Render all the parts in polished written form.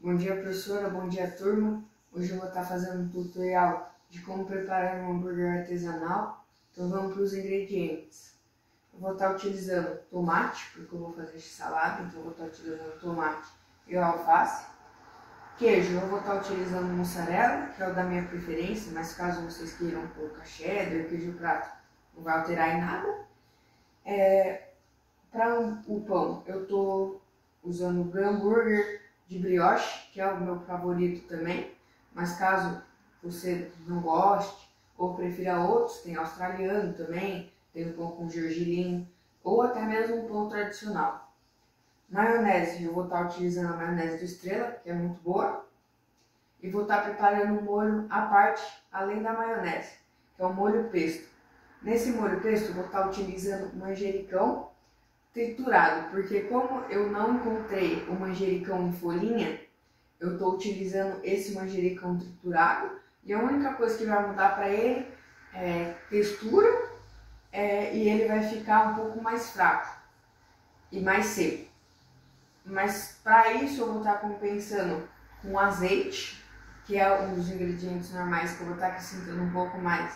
Bom dia, professora, bom dia, turma. Hoje eu vou estar fazendo um tutorial de como preparar um hambúrguer artesanal. Então vamos para os ingredientes. Eu vou estar utilizando tomate, porque eu vou fazer salada, então eu vou estar utilizando tomate e alface. Queijo, eu vou estar utilizando mussarela, que é o da minha preferência, mas caso vocês queiram colocar cheddar, queijo prato, não vai alterar em nada. Para o pão, eu estou usando o hambúrguer de brioche, que é o meu favorito também, mas caso você não goste ou prefira outros, tem australiano também, tem o pão com gergelim ou até mesmo um pão tradicional. Maionese, eu vou estar utilizando a maionese do Estrela, que é muito boa, e vou estar preparando um molho à parte, além da maionese, que é o molho pesto. Nesse molho pesto, eu vou estar utilizando manjericão triturado, porque como eu não encontrei o manjericão em folhinha, eu estou utilizando esse manjericão triturado e a única coisa que vai mudar para ele é textura e ele vai ficar um pouco mais fraco e mais seco. Mas para isso eu vou estar compensando com azeite, que é um dos ingredientes normais que eu vou estar acrescentando um pouco mais,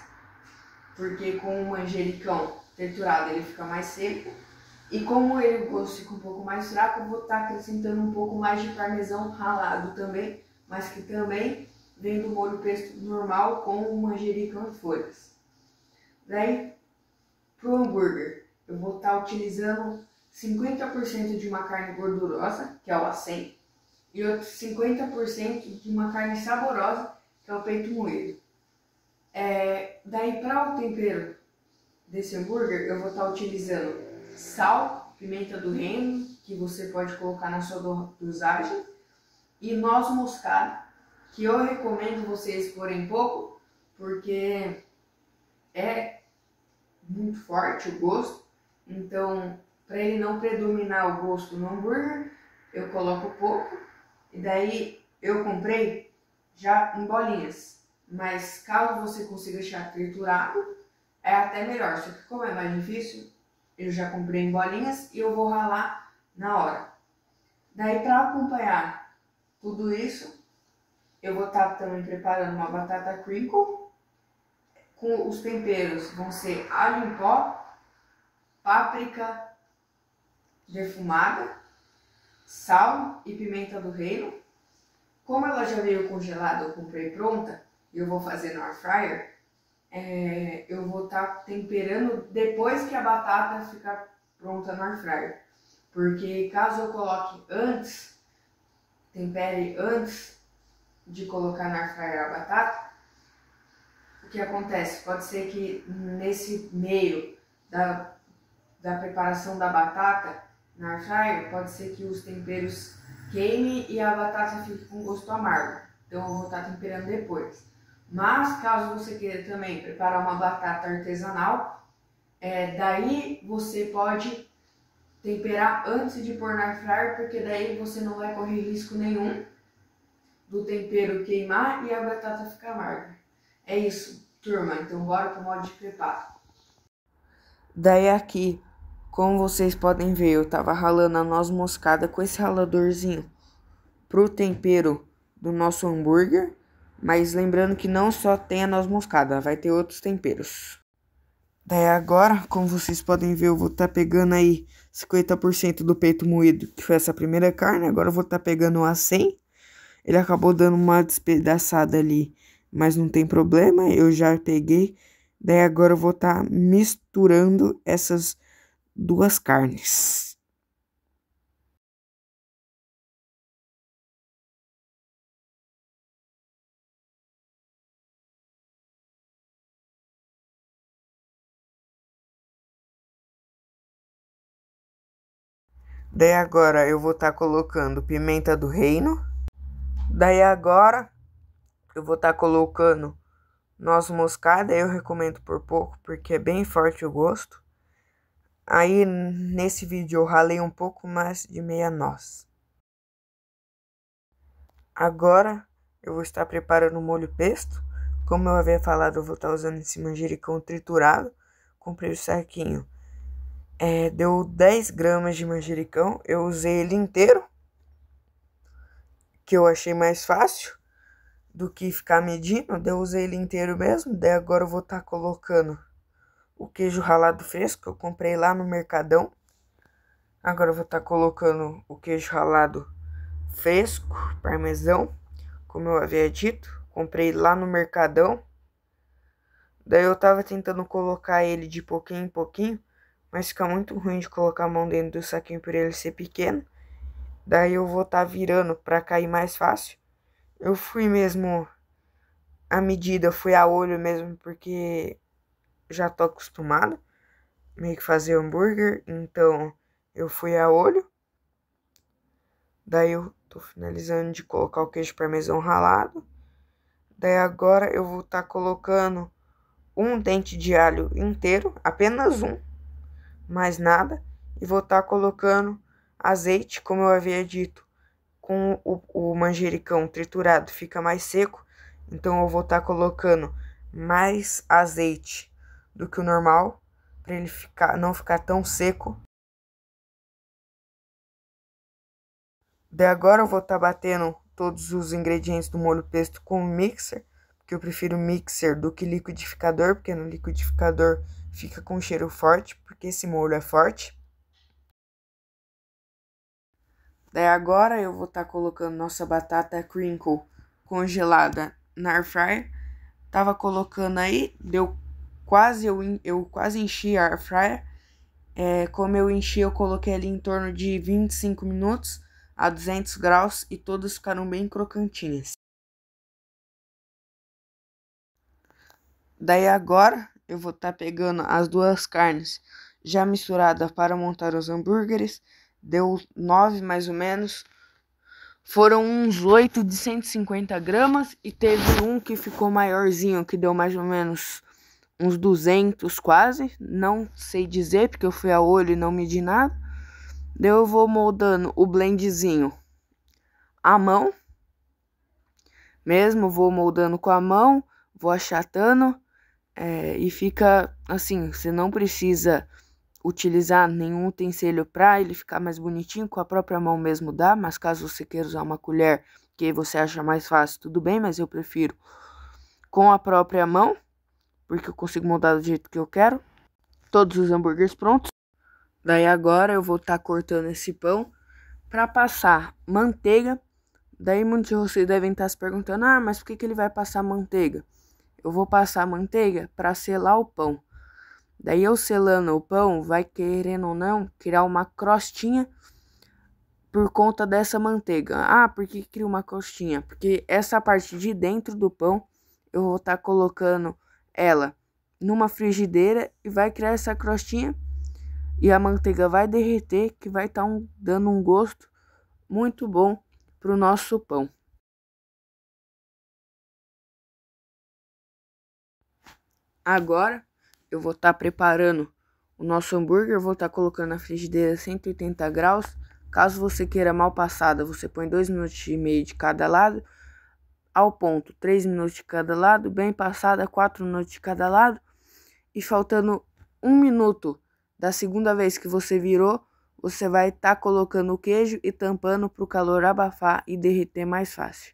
porque com o manjericão triturado ele fica mais seco. E como o gosto fica um pouco mais fraco, eu vou estar acrescentando um pouco mais de parmesão ralado também, mas que também vem do molho pesto normal com o manjericão em folhas. Daí, para o hambúrguer, eu vou estar utilizando 50% de uma carne gordurosa, que é o acém, e outros 50% de uma carne saborosa, que é o peito moído. Daí, para o tempero desse hambúrguer, eu vou estar utilizando sal, pimenta do reino, que você pode colocar na sua dosagem, e noz moscada, que eu recomendo vocês porem pouco, porque é muito forte o gosto, então para ele não predominar o gosto no hambúrguer, eu coloco pouco, e daí eu comprei já em bolinhas, mas caso você consiga achar triturado, é até melhor, só que como é mais difícil, eu já comprei em bolinhas e eu vou ralar na hora. Daí, para acompanhar tudo isso, eu vou estar também preparando uma batata crinkle. Com os temperos vão ser alho em pó, páprica defumada, sal e pimenta do reino. Como ela já veio congelada, eu comprei pronta e eu vou fazer no air fryer. Eu vou estar temperando depois que a batata ficar pronta no air fryer, porque caso eu coloque antes, tempere antes de colocar no air fryer a batata, o que acontece? Pode ser que nesse meio da preparação da batata no air fryer, pode ser que os temperos queimem e a batata fique com gosto amargo, então eu vou estar temperando depois. Mas, caso você queira também preparar uma batata artesanal, daí você pode temperar antes de pôr na air fryer, porque daí você não vai correr risco nenhum do tempero queimar e a batata ficar amarga. É isso, turma. Então, bora pro modo de preparo. Daí aqui, como vocês podem ver, eu tava ralando a noz moscada com esse raladorzinho pro tempero do nosso hambúrguer. Mas lembrando que não só tem a noz moscada, vai ter outros temperos. Daí agora, como vocês podem ver, eu vou estar pegando aí 50% do peito moído, que foi essa primeira carne. Agora eu vou estar pegando o acém. Ele acabou dando uma despedaçada ali, mas não tem problema, eu já peguei. Daí agora eu vou estar misturando essas duas carnes. Daí agora eu vou estar colocando pimenta do reino. Daí agora eu vou estar colocando noz moscada. Eu recomendo por pouco, porque é bem forte o gosto. Aí nesse vídeo eu ralei um pouco mais de meia noz. Agora eu vou estar preparando o molho pesto. Como eu havia falado, eu vou estar usando esse manjericão triturado. Comprei o saquinho. Deu 10 gramas de manjericão. Eu usei ele inteiro. que eu achei mais fácil do que ficar medindo. Daí eu usei ele inteiro mesmo. Daí agora eu vou estar colocando o queijo ralado fresco que eu comprei lá no Mercadão. Agora eu vou estar colocando o queijo ralado fresco, parmesão, como eu havia dito. Comprei lá no Mercadão. Daí eu tava tentando colocar ele de pouquinho em pouquinho, mas fica muito ruim de colocar a mão dentro do saquinho por ele ser pequeno. Daí eu vou estar virando para cair mais fácil. Eu fui mesmo a medida, fui a olho mesmo, porque já tô acostumado meio que fazer hambúrguer, então eu fui a olho. Daí eu tô finalizando de colocar o queijo parmesão ralado. Daí agora eu vou estar colocando um dente de alho inteiro, apenas um, mais nada. E vou estar colocando azeite, como eu havia dito, com o manjericão triturado fica mais seco. Então eu vou estar colocando mais azeite do que o normal, para ele não ficar tão seco. Daí agora eu vou estar batendo todos os ingredientes do molho pesto com o mixer, porque eu prefiro mixer do que liquidificador, porque no liquidificador fica com cheiro forte, porque esse molho é forte. Daí agora eu vou estar colocando nossa batata crinkle congelada na air fryer. Tava colocando aí, eu quase enchi a air fryer. Como eu enchi, eu coloquei ali em torno de 25 minutos a 200 graus e todas ficaram bem crocantinhas. Daí agora eu vou estar pegando as duas carnes já misturadas para montar os hambúrgueres. Deu 9 mais ou menos. Foram uns 8 de 150 gramas e teve um que ficou maiorzinho, que deu mais ou menos uns 200 quase. Não sei dizer, porque eu fui a olho e não medi nada. Daí eu vou moldando o blendzinho à mão. Mesmo, vou moldando com a mão, vou achatando. E fica assim, você não precisa utilizar nenhum utensílio para ele ficar mais bonitinho, com a própria mão mesmo dá, mas caso você queira usar uma colher que você acha mais fácil, tudo bem, mas eu prefiro com a própria mão, porque eu consigo moldar do jeito que eu quero. Todos os hambúrgueres prontos. Daí agora eu vou estar cortando esse pão para passar manteiga. Daí muitos de vocês devem estar se perguntando, mas por que ele vai passar manteiga? Eu vou passar manteiga para selar o pão. Daí eu selando o pão, vai querendo ou não, criar uma crostinha por conta dessa manteiga. Por que cria uma crostinha? Porque essa parte de dentro do pão, eu vou estar colocando ela numa frigideira e vai criar essa crostinha. E a manteiga vai derreter, que vai estar dando um gosto muito bom pro nosso pão. Agora eu vou estar preparando o nosso hambúrguer, vou estar colocando na frigideira 180 graus. Caso você queira mal passada, você põe 2,5 minutos de cada lado. Ao ponto, 3 minutos de cada lado. Bem passada, 4 minutos de cada lado. E faltando 1 minuto da segunda vez que você virou, você vai estar colocando o queijo e tampando para o calor abafar e derreter mais fácil.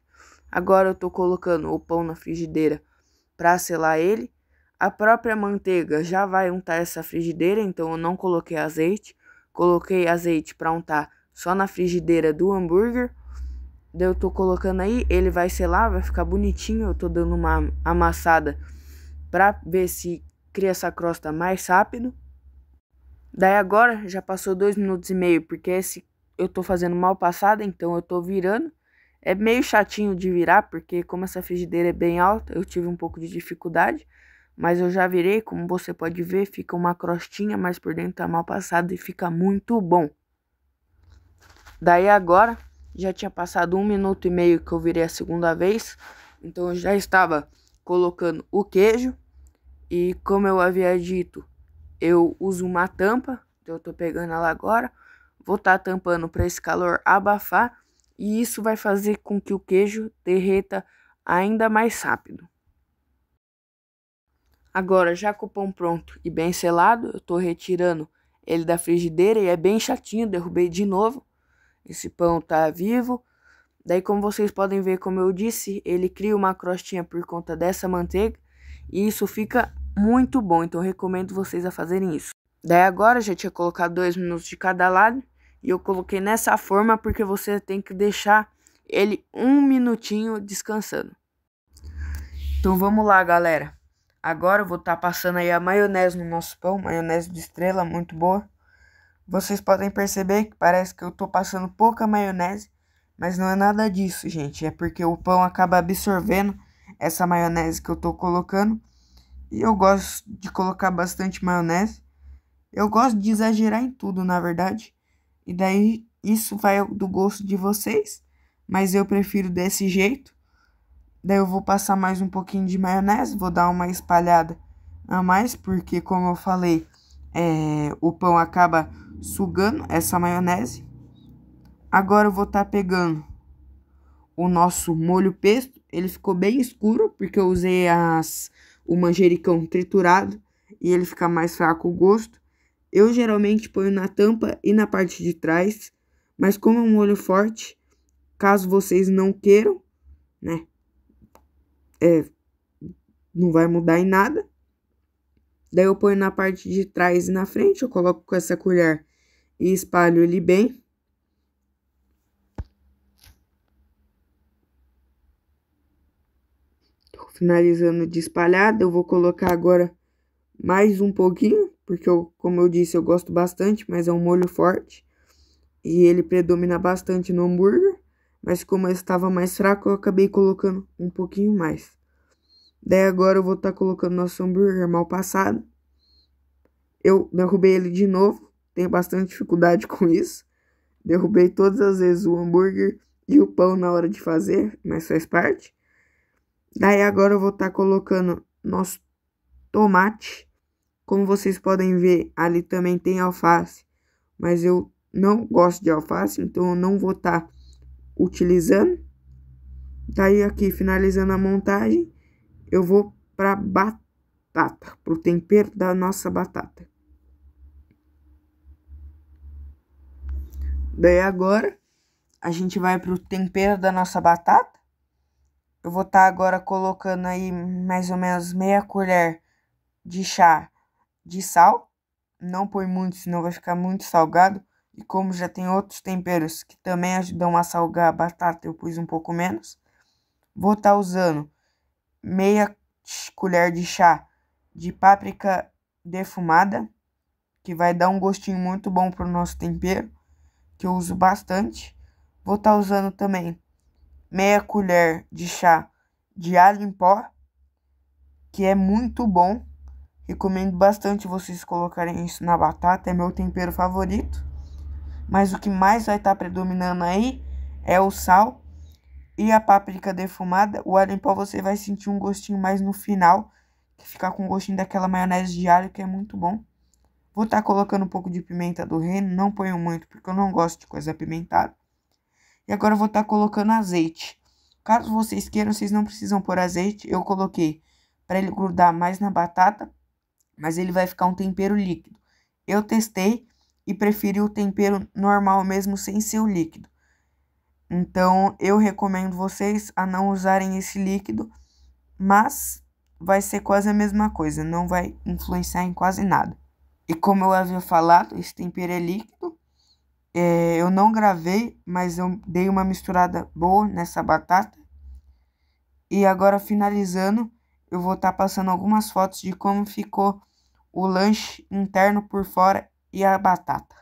Agora eu estou colocando o pão na frigideira para selar ele. A própria manteiga já vai untar essa frigideira, então eu não coloquei azeite. Coloquei azeite para untar só na frigideira do hambúrguer. Daí eu tô colocando aí, ele vai selar, vai ficar bonitinho. Eu tô dando uma amassada para ver se cria essa crosta mais rápido. Daí agora já passou 2,5 minutos, porque eu tô fazendo mal passada, então eu tô virando. É meio chatinho de virar, porque como essa frigideira é bem alta, eu tive um pouco de dificuldade. Mas eu já virei, como você pode ver, fica uma crostinha, mas por dentro tá mal passado e fica muito bom. Daí agora, já tinha passado 1,5 minuto que eu virei a segunda vez. Então eu já estava colocando o queijo. E como eu havia dito, eu uso uma tampa. Então eu tô pegando ela agora. Vou estar tampando para esse calor abafar. E isso vai fazer com que o queijo derreta ainda mais rápido. Agora, já com o pão pronto e bem selado, eu tô retirando ele da frigideira e é bem chatinho, derrubei de novo. Esse pão tá vivo, Daí, como vocês podem ver, como eu disse, ele cria uma crostinha por conta dessa manteiga. E isso fica muito bom, então eu recomendo vocês a fazerem isso. Daí agora, já tinha colocado 2 minutos de cada lado. E eu coloquei nessa forma porque você tem que deixar ele 1 minutinho descansando. Então vamos lá, galera. Agora eu vou estar passando aí a maionese no nosso pão. Maionese de estrela, muito boa. Vocês podem perceber que parece que eu tô passando pouca maionese. Mas não é nada disso, gente. É porque o pão acaba absorvendo essa maionese que eu tô colocando. E eu gosto de colocar bastante maionese. Eu gosto de exagerar em tudo, na verdade. E daí, isso vai do gosto de vocês. Mas eu prefiro desse jeito. Daí eu vou passar mais um pouquinho de maionese. Vou dar uma espalhada a mais. Porque, como eu falei, o pão acaba sugando essa maionese. Agora eu vou estar pegando o nosso molho pesto. Ele ficou bem escuro porque eu usei o manjericão triturado e ele fica mais fraco o gosto. Eu geralmente ponho na tampa e na parte de trás, mas como é um molho forte, caso vocês não queiram, né, não vai mudar em nada. Daí eu ponho na parte de trás e na frente, eu coloco com essa colher e espalho ele bem. Finalizando de espalhada, eu vou colocar agora mais um pouquinho, porque como eu disse, eu gosto bastante, mas é um molho forte. E ele predomina bastante no hambúrguer, mas como ele estava mais fraco, eu acabei colocando um pouquinho mais. Daí agora eu vou estar colocando nosso hambúrguer mal passado. Eu derrubei ele de novo, tenho bastante dificuldade com isso. Derrubei todas as vezes o hambúrguer e o pão na hora de fazer, mas faz parte. Daí agora eu vou estar colocando nosso tomate. Como vocês podem ver, ali também tem alface. Mas eu não gosto de alface, então eu não vou estar utilizando. Daí aqui, finalizando a montagem, eu vou para batata, para o tempero da nossa batata. Daí agora, a gente vai para o tempero da nossa batata. Eu vou estar agora colocando aí mais ou menos meia colher de chá de sal. Não põe muito, senão vai ficar muito salgado. E como já tem outros temperos que também ajudam a salgar a batata, eu pus um pouco menos. Vou estar usando meia colher de chá de páprica defumada, que vai dar um gostinho muito bom para o nosso tempero, que eu uso bastante. Vou estar usando também meia colher de chá de alho em pó, que é muito bom. Recomendo bastante vocês colocarem isso na batata, é meu tempero favorito. Mas o que mais vai estar predominando aí é o sal e a páprica defumada. O alho em pó você vai sentir um gostinho mais no final, que fica com o gostinho daquela maionese de alho, que é muito bom. Vou estar colocando um pouco de pimenta do reino, não ponho muito, porque eu não gosto de coisa apimentada. E agora eu vou estar colocando azeite. Caso vocês queiram, vocês não precisam pôr azeite. Eu coloquei para ele grudar mais na batata, mas ele vai ficar um tempero líquido. Eu testei e preferi o tempero normal mesmo, sem ser o líquido. Então, eu recomendo vocês a não usarem esse líquido, mas vai ser quase a mesma coisa, não vai influenciar em quase nada. E como eu havia falado, esse tempero é líquido. Eu não gravei, mas eu dei uma misturada boa nessa batata. E agora, finalizando, eu vou estar passando algumas fotos de como ficou o lanche interno por fora e a batata.